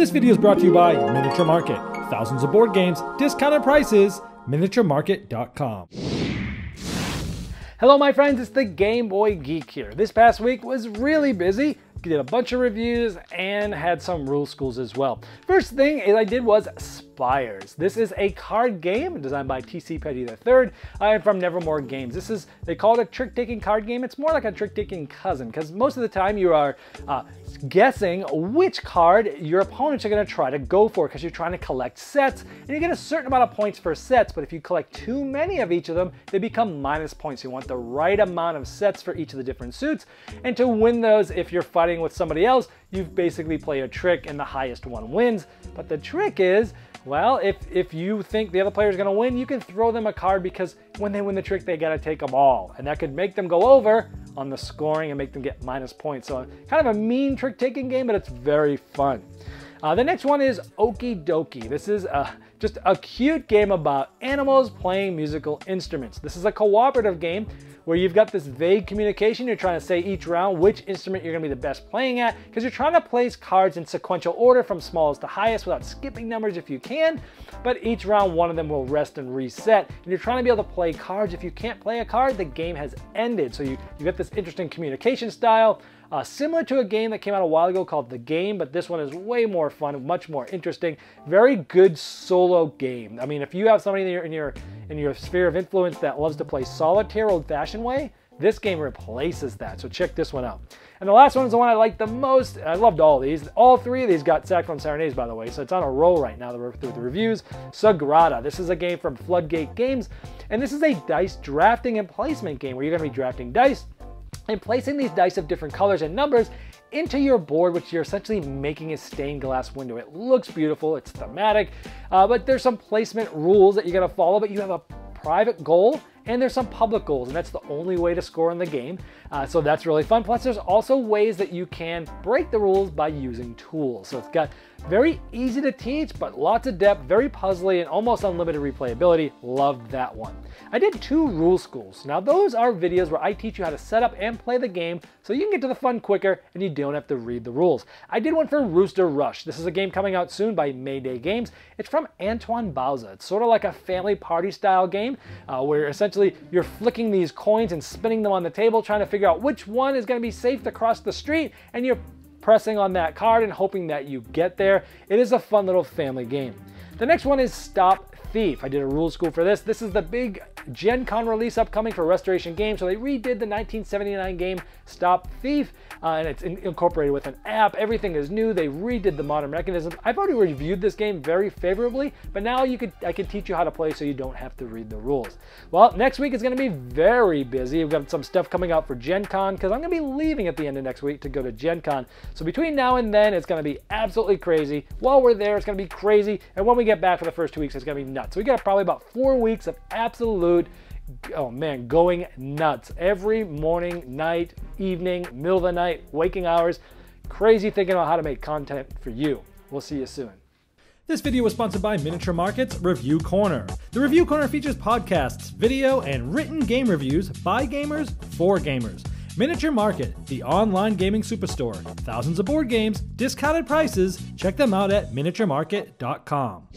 This video is brought to you by Miniature Market. Thousands of board games, discounted prices, miniaturemarket.com. Hello my friends, it's the Game Boy Geek here. This past week was really busy. Did a bunch of reviews and had some rule schools as well. First thing I did was Spires. This is a card game designed by T.C. Petty III and from Nevermore Games. They call it a trick-taking card game. It's more like a trick-taking cousin because most of the time you are guessing which card your opponents are going to try to go for because you're trying to collect sets, and you get a certain amount of points for sets, but if you collect too many of each of them, they become minus points. You want the right amount of sets for each of the different suits, and to win those, if you're fighting with somebody else, you basically play a trick and the highest one wins. But the trick is, well, if you think the other player is going to win, you can throw them a card because when they win the trick, they got to take them all. And that could make them go over on the scoring and make them get minus points. So kind of a mean trick-taking game, but it's very fun. The next one is Okey Dokey. This is just a cute game about animals playing musical instruments. This is a cooperative game where you've got this vague communication. You're trying to say each round which instrument you're going to be the best playing at because you're trying to place cards in sequential order from smallest to highest without skipping numbers if you can, but each round one of them will rest and reset, and you're trying to be able to play cards. If you can't play a card, the game has ended. So you get this interesting communication style. Similar to a game that came out a while ago called The Game, but this one is way more fun, much more interesting. Very good solo game. I mean, if you have somebody in your sphere of influence that loves to play solitaire old-fashioned way, this game replaces that. So check this one out. And the last one is the one I like the most. I loved all these. All three of these got Saxophone Serenades, by the way, so it's on a roll right now through the reviews. Sagrada. This is a game from Floodgate Games, and this is a dice drafting and placement game where you're going to be drafting dice and placing these dice of different colors and numbers into your board, which you're essentially making a stained glass window. It looks beautiful, it's thematic, but there's some placement rules that you're gonna follow, but you have a private goal and there's some public goals, and that's the only way to score in the game. So that's really fun. Plus there's also ways that you can break the rules by using tools. So it's got very easy to teach, but lots of depth, very puzzly, and almost unlimited replayability. Loved that one. I did 2 rule schools. Now those are videos where I teach you how to set up and play the game so you can get to the fun quicker and you don't have to read the rules. I did one for Rooster Rush. This is a game coming out soon by Mayday Games. It's from Antoine Bauza. It's sort of like a family party style game where essentially you're flicking these coins and spinning them on the table, trying to figure out which one is going to be safe to cross the street, and you're pressing on that card and hoping that you get there. It is a fun little family game. The next one is Stop Thief. I did a rule school for this. This is the big Gen Con release upcoming for Restoration Games. So they redid the 1979 game Stop Thief, and it's incorporated with an app. Everything is new. They redid the modern mechanisms. I've already reviewed this game very favorably, but now I can teach you how to play so you don't have to read the rules. Well, next week is going to be very busy. We've got some stuff coming out for Gen Con because I'm going to be leaving at the end of next week to go to Gen Con. So between now and then, it's going to be absolutely crazy. While we're there, it's going to be crazy, and when we get back for the first 2 weeks, it's going to be nuts. So we got probably about 4 weeks of absolute, oh man, going nuts. Every morning, night, evening, middle of the night, waking hours, crazy thinking about how to make content for you. We'll see you soon. This video was sponsored by Miniature Market's Review Corner. The Review Corner features podcasts, video, and written game reviews by gamers for gamers. Miniature Market, the online gaming superstore. Thousands of board games, discounted prices. Check them out at miniaturemarket.com.